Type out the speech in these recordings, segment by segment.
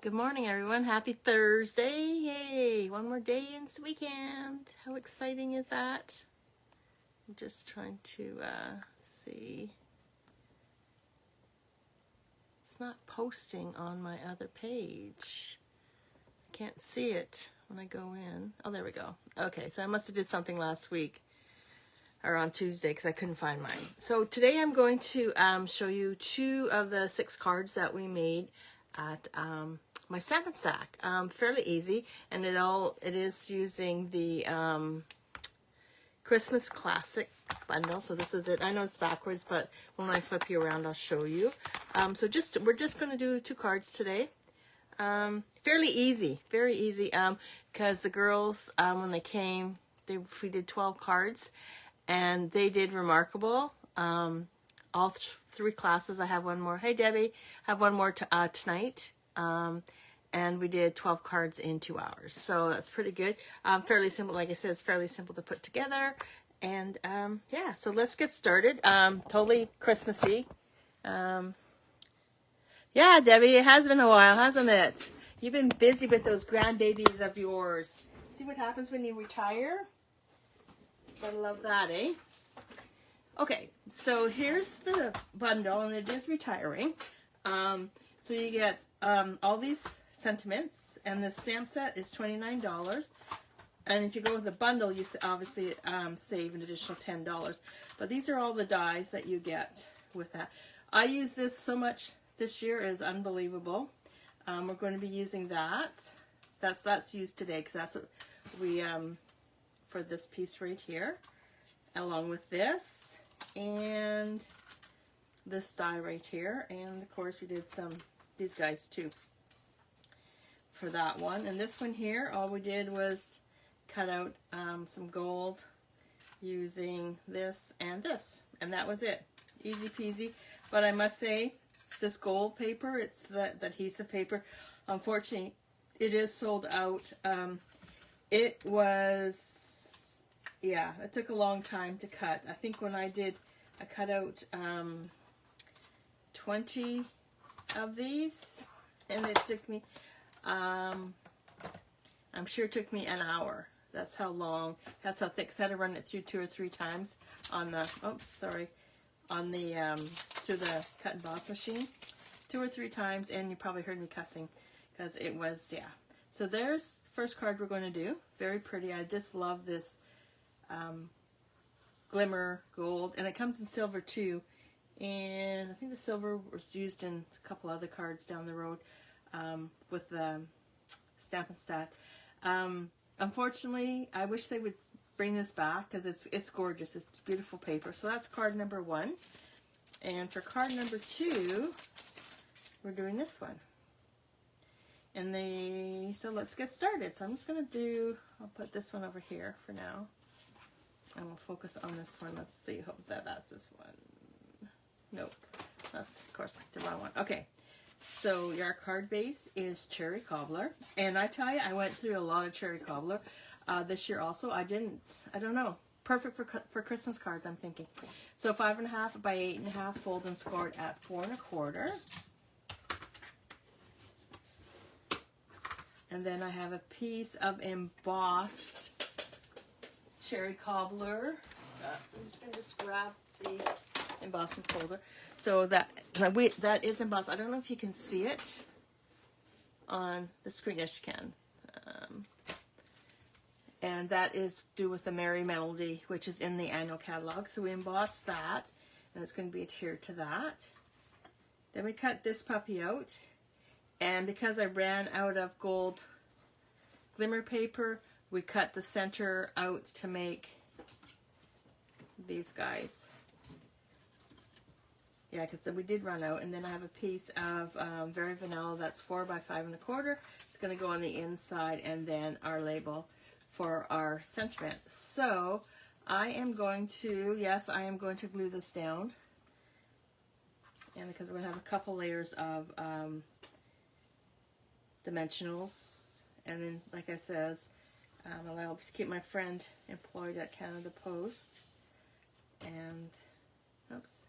Good morning, everyone. Happy Thursday. Yay. One more day in this weekend. How exciting is that? I'm just trying to see. It's not posting on my other page. I can't see it when I go in. Oh, there we go. Okay, so I must have did something last week or on Tuesday because I couldn't find mine. So today I'm going to show you 2 of the 6 cards that we made at my Stampin' Stack. Fairly easy, and it is using the Christmas Classic bundle. So this is it. I know it's backwards, but when I flip you around, I'll show you. So we're just going to do 2 cards today. Fairly easy, very easy. Because the girls, when they came, we did 12 cards, and they did remarkable. All 3 classes. I have one more. Hey, Debbie. I have one more tonight. And we did 12 cards in 2 hours. So that's pretty good. Fairly simple. Like I said, it's fairly simple to put together. And yeah, so let's get started. Totally Christmassy. Yeah, Debbie, it has been a while, hasn't it? You've been busy with those grandbabies of yours. See what happens when you retire? Gotta love that, eh? Okay, so here's the bundle, and it is retiring. So you get all these sentiments, and the stamp set is $29. And if you go with the bundle, you obviously save an additional $10. But these are all the dies that you get with that. I use this so much this year, it is unbelievable. We're going to be using that. That's used today because that's what we for this piece right here, along with this and this die right here, and of course we did these guys too for that one. And this one here, all we did was cut out some gold using this, and that was it. Easy peasy. But I must say, this gold paper, it's the adhesive paper, unfortunately it is sold out. It was, yeah, it took a long time to cut. I think when I cut out 20 of these, and it took me, I'm sure it took me an hour. That's how long, that's how thick. So I had to run it through 2 or 3 times on the, on the, through the cut and emboss machine. 2 or 3 times, and you probably heard me cussing because it was, yeah. So there's the first card we're going to do. Very pretty. I just love this glimmer gold, and it comes in silver too. And I think the silver was used in a couple other cards down the road with the Stampin' Stack. Unfortunately, I wish they would bring this back because it's gorgeous. It's beautiful paper. So that's card number 1. And for card number 2, we're doing this one. And so let's get started. So I'm just going to I'll put this one over here for now. And we'll focus on this one. Let's see, hope that's this one. Nope, that's of course the wrong one. Okay, so your card base is Cherry Cobbler. And I tell you, I went through a lot of Cherry Cobbler this year also. I don't know. Perfect for Christmas cards, I'm thinking. So 5.5 by 8.5, fold and scored at 4 1/4. And then I have a piece of embossed Cherry Cobbler. I'm just going to grab the embossing folder. So that is embossed. I don't know if you can see it on the screen. Yes, you can. And that is due with the Merry Melody, which is in the annual catalog. So we emboss that, and it's going to be adhered to that. Then we cut this puppy out, and because I ran out of gold glimmer paper, we cut the center out to make these guys. Yeah, because we did run out. And then I have a piece of Very Vanilla, that's 4 by 5 1/4. It's going to go on the inside, and then our label for our sentiment. So I am going to, yes, I am going to glue this down. And because we're going to have a couple layers of dimensionals. And then, like I says, I'll to keep my friend employed at Canada Post. And, oops.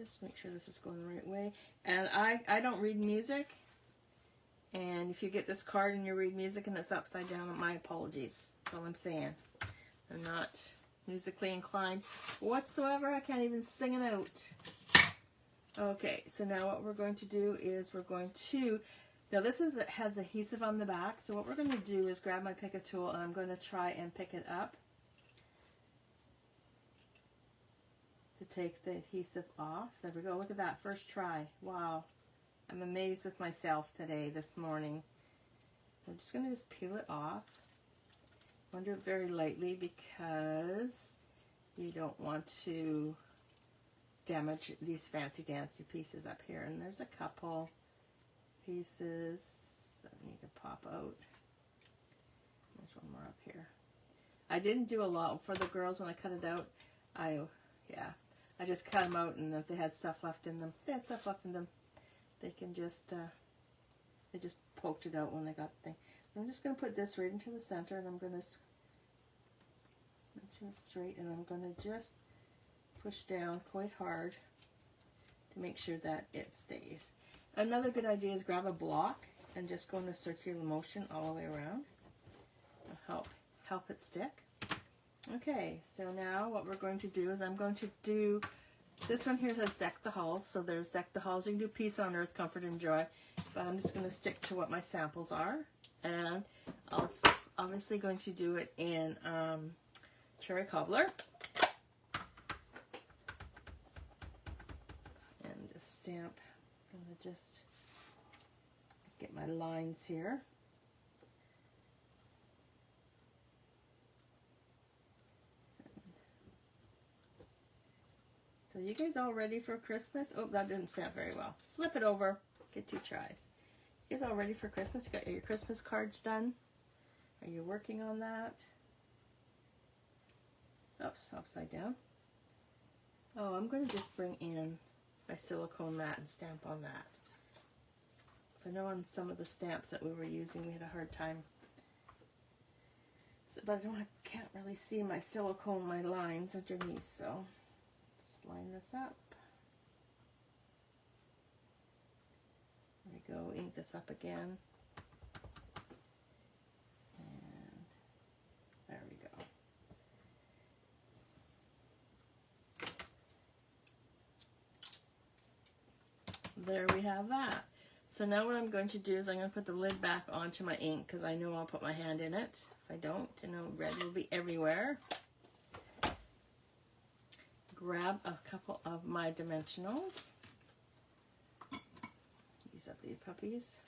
just make sure this is going the right way. And I don't read music. And if you get this card and you read music and it's upside down, my apologies. That's all I'm saying. I'm not musically inclined whatsoever. I can't even sing it out. Okay, so now what we're going to do is we're going to, now this has adhesive on the back. So what we're going to do is grab my Pick-a tool and I'm going to try and pick it up to take the adhesive off. There we go. Look at that. First try. Wow. I'm amazed with myself today, this morning. I'm just going to just peel it off. I want to do it very lightly because you don't want to damage these fancy dancy pieces up here. And there's a couple pieces that need to pop out. There's one more up here. I didn't do a lot for the girls when I cut it out. I just cut them out, and if they had stuff left in them, they can just, they just poked it out when they got the thing. I'm just going to put this right into the center, and I'm going to make it straight, and I'm going to just push down quite hard to make sure that it stays. Another good idea is grab a block and just go in a circular motion all the way around. It'll help it stick. Okay, so now what we're going to do is I'm going to do, this one here says Deck the Halls, so there's Deck the Halls. You can do Peace on Earth, Comfort and Joy, but I'm just going to stick to what my samples are, and I'm obviously going to do it in Cherry Cobbler, and just stamp. I'm going to just get my lines here. So you guys all ready for Christmas? Oh, that didn't stamp very well. Flip it over. Get 2 tries. You guys all ready for Christmas? You got your Christmas cards done? Are you working on that? Oops, upside down. Oh, I'm going to just bring in my silicone mat and stamp on that. So I know on some of the stamps that we were using, we had a hard time. So, but I can't really see my silicone, my lines underneath, so line this up. There we go. Ink this up again. And there we go. There we have that. So now what I'm going to do is I'm going to put the lid back onto my ink because I know I'll put my hand in it. If I don't, you know, red will be everywhere. Grab a couple of my dimensionals. These are the puppies.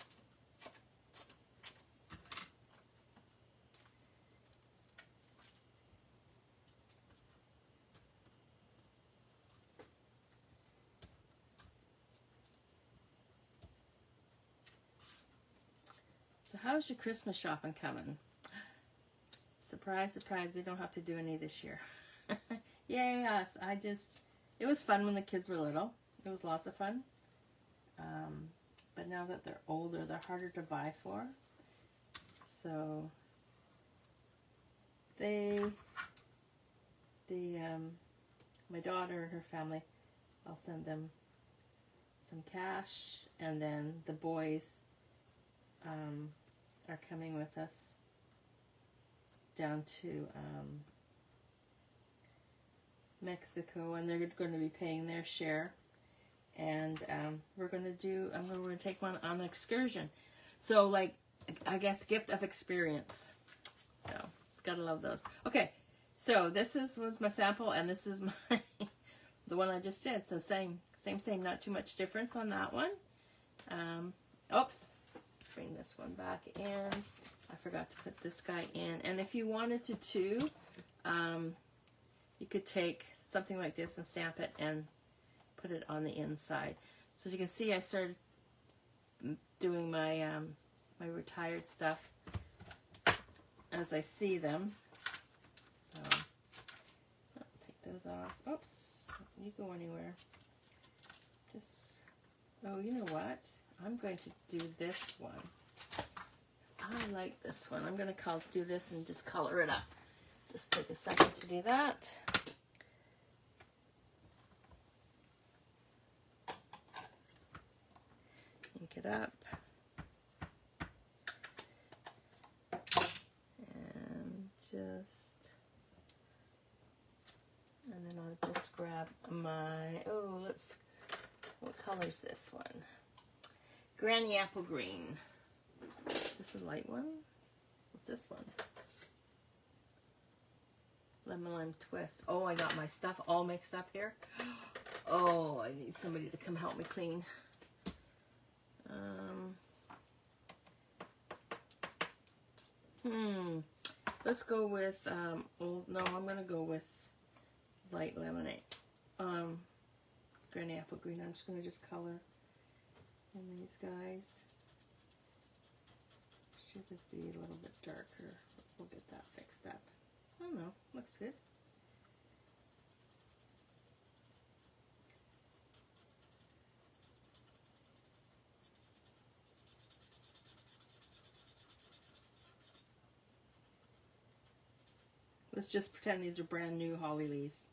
So how's your Christmas shopping coming? Surprise, surprise, we don't have to do any this year. Yay, us. It was fun when the kids were little. It was lots of fun. But now that they're older, they're harder to buy for. So my daughter and her family, I'll send them some cash, and then the boys are coming with us down to Mexico, and they're going to be paying their share, and we're going to take one on an excursion. So, like, I guess gift of experience. So gotta love those. Okay, so this was my sample, and this is my the one I just did. So same, not too much difference on that one. Oops, bring this one back in. I forgot to put this guy in, and if you wanted to too, you could take something like this and stamp it and put it on the inside. So as you can see, I started doing my my retired stuff as I see them. So I'll take those off. Oops, don't you go anywhere. Oh, you know what? I'm going to do this one. I like this one. I'm going to do this and just color it up. Just take a second to do that. ink it up. And then I'll just grab my, what color is this one? Granny Apple Green. This is a light one. What's this one? Lemon Lime Twist. Oh, I got my stuff all mixed up here. Oh, I need somebody to come help me clean. Let's go with, I'm going to go with light lemonade. Granny Apple Green. I'm just going to just color in these guys. Should it be a little bit darker? We'll get that fixed up. I don't know. Looks good. Let's just pretend these are brand new holly leaves.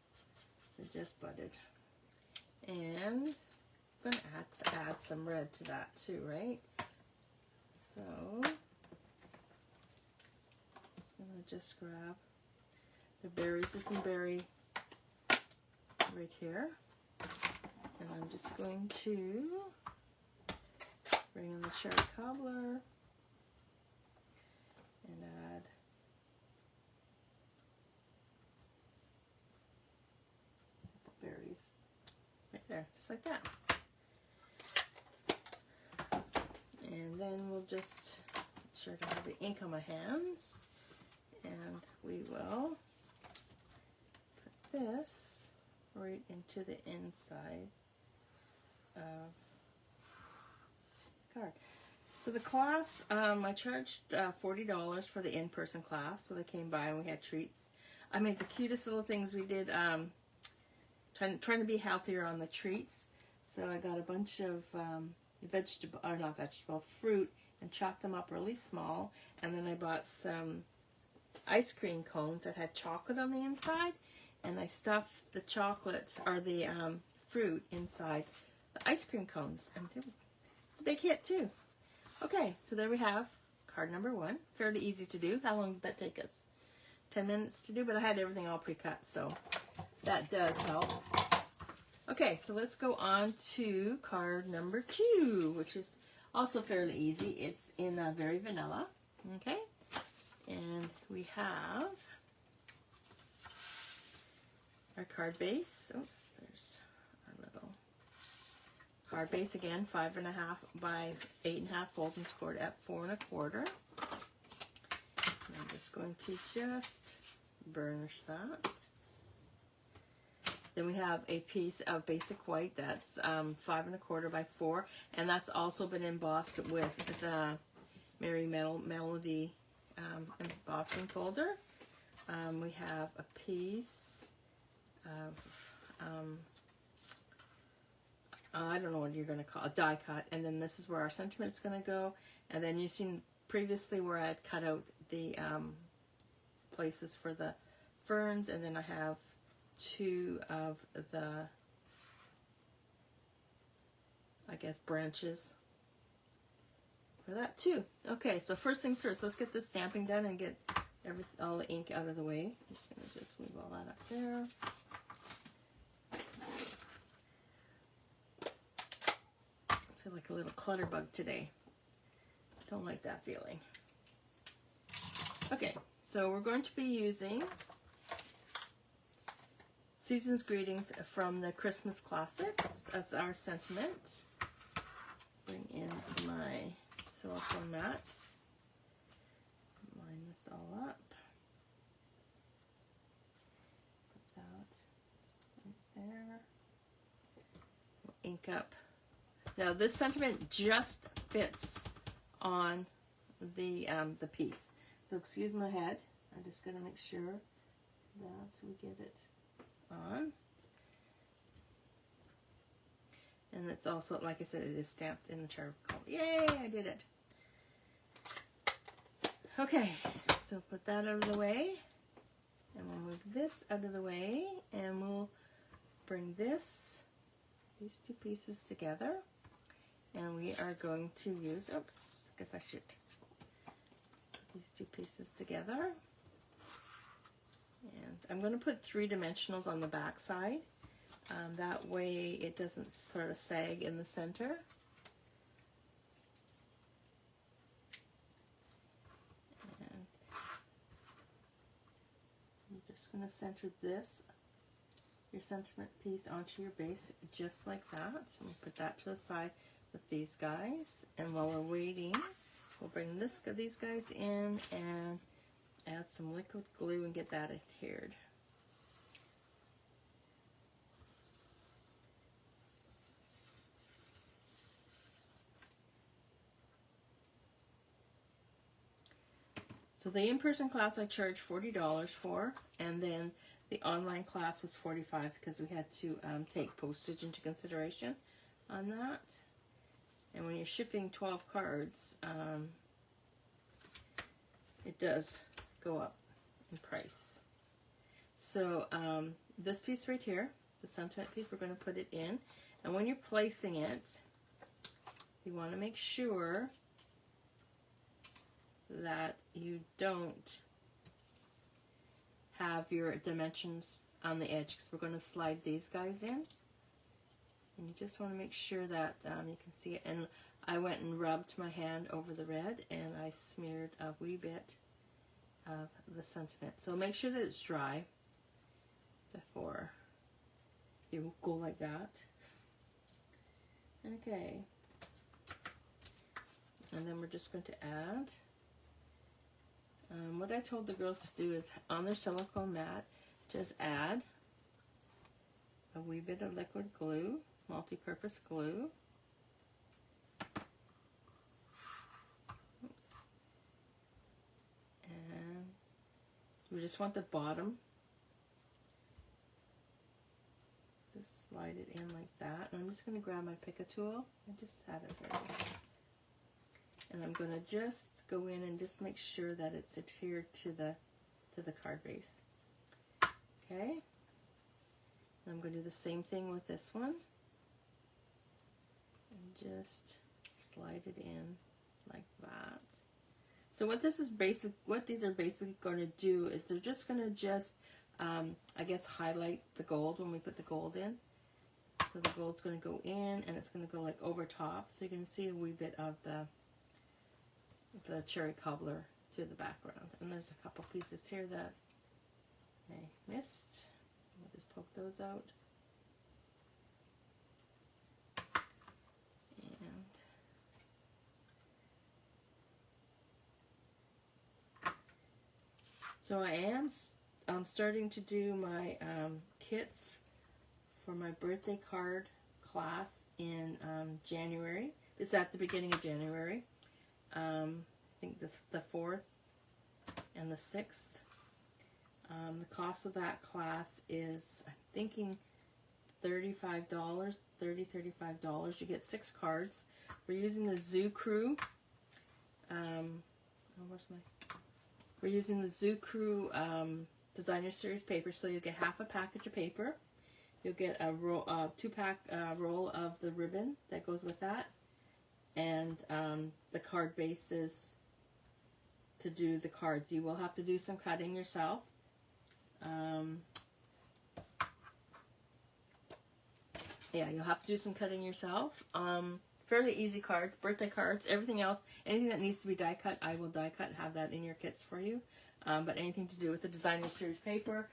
They just budded. And I'm going to add some red to that too, right? So, just grab the berries. There's some berry right here. And I'm just going to bring in the cherry cobbler and add berries right there, just like that. And then we'll just make sure to have the ink on my hands. And we will put this right into the inside of the card. So the class, I charged $40 for the in-person class. So they came by and we had treats. I made the cutest little things. We did trying to be healthier on the treats. So I got a bunch of fruit and chopped them up really small. And then I bought some ice cream cones that had chocolate on the inside, and I stuffed the chocolate or the fruit inside the ice cream cones, and it's a big hit too. Okay, so there we have card number 1. Fairly easy to do. How long did that take us? 10 minutes to do, but I had everything all pre-cut, so that does help. Okay, so let's go on to card number 2, which is also fairly easy. It's in Very Vanilla. Okay. And we have our card base. Oops, there's our little card base again, 5.5 by 8.5, folding scored at 4 1/4. And I'm just going to just burnish that. Then we have a piece of basic white that's 5 1/4 by 4, and that's also been embossed with the Merry Melody embossing folder. We have a piece of I don't know what you're going to call a die cut, and then this is where our sentiment's going to go. And then you've seen previously where I had cut out the places for the ferns, and then I have 2 of the, I guess, branches for that too. Okay, so first things first, let's get this stamping done and get all the ink out of the way. I'm just going to just move all that up there. I feel like a little clutter bug today. Don't like that feeling. Okay, so we're going to be using Season's Greetings from the Christmas Classics as our sentiment. Bring in my silicone mats. Line this all up. Put that right there. We'll ink up. Now this sentiment just fits on the piece. So excuse my head. I'm just going to make sure that we get it on. And it's also, like I said, it is stamped in the charcoal. Yay, I did it. Okay, so put that out of the way. And we'll move this out of the way. And we'll bring these 2 pieces together. And we are going to use, oops, I guess I should put these two pieces together. And I'm going to put 3 dimensionals on the back side. That way it doesn't sort of sag in the center. And I'm just going to center this, your sentiment piece, onto your base just like that. So I'm going to put that to the side with these guys. And while we're waiting, we'll bring these guys in and add some liquid glue and get that adhered. So the in-person class I charged $40 for, and then the online class was $45 because we had to take postage into consideration on that. And when you're shipping 12 cards, it does go up in price. So this piece right here, the sentiment piece, we're going to put it in. And when you're placing it, you want to make sure that you don't have your dimensions on the edge, because we're going to slide these guys in. And you just want to make sure that you can see it. And I went and rubbed my hand over the red, and I smeared a wee bit of the sentiment. So make sure that it's dry before you go like that. Okay. And then we're just going to add, what I told the girls to do is on their silicone mat, just add a wee bit of liquid glue, multi-purpose glue. Oops. And we just want the bottom, just slide it in like that. And I'm just going to grab my Pica tool and just have it ready. And I'm going to just go in and just make sure that it's adhered to the card base. Okay. And I'm going to do the same thing with this one. And just slide it in like that. So what these are basically going to do is they're just going to I guess highlight the gold when we put the gold in. So the gold's going to go in and it's going to go like over top. So you can see a wee bit of the cherry cobbler through the background. And there's a couple pieces here that I missed. We'll just poke those out. And so I am starting to do my kits for my birthday card class in January. It's at the beginning of January. I think the 4th and the 6th. The cost of that class is, I'm thinking, $35, $35. You get 6 cards. We're using the Zoo Crew. We're using the Zoo Crew Designer Series paper, so you'll get half a package of paper. You'll get a roll, 2-pack roll of the ribbon that goes with that, and the card bases to do the cards. You will have to do some cutting yourself. Yeah, you'll have to do some cutting yourself. Fairly easy cards, birthday cards, everything else, anything that needs to be die cut, I will die cut, have that in your kits for you. But anything to do with the Designer Series paper,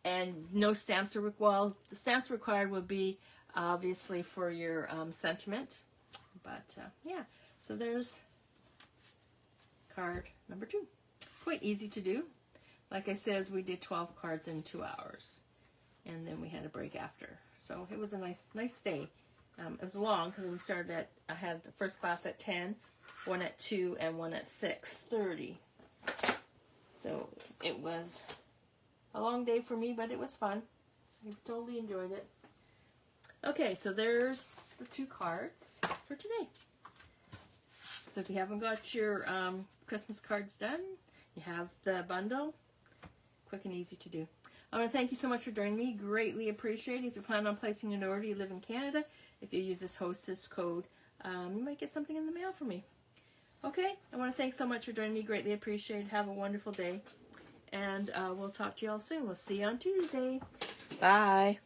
and no stamps are well, the stamps required would be obviously for your sentiment. But yeah, so there's card number 2. Quite easy to do. Like I said, we did 12 cards in 2 hours, and then we had a break after. So it was a nice day. It was long because we started at, I had the first class at 10, one at 2, and one at 6:30. So it was a long day for me, but it was fun. I totally enjoyed it. Okay, so there's the 2 cards for today. So if you haven't got your Christmas cards done, you have the bundle. Quick and easy to do. I want to thank you so much for joining me. Greatly appreciate it. If you plan on placing an order, you live in Canada, if you use this hostess code you might get something in the mail from me. Okay, I want to thank so much for joining me. Greatly appreciate it. Have a wonderful day. And we'll talk to you all soon. We'll see you on Tuesday. Bye.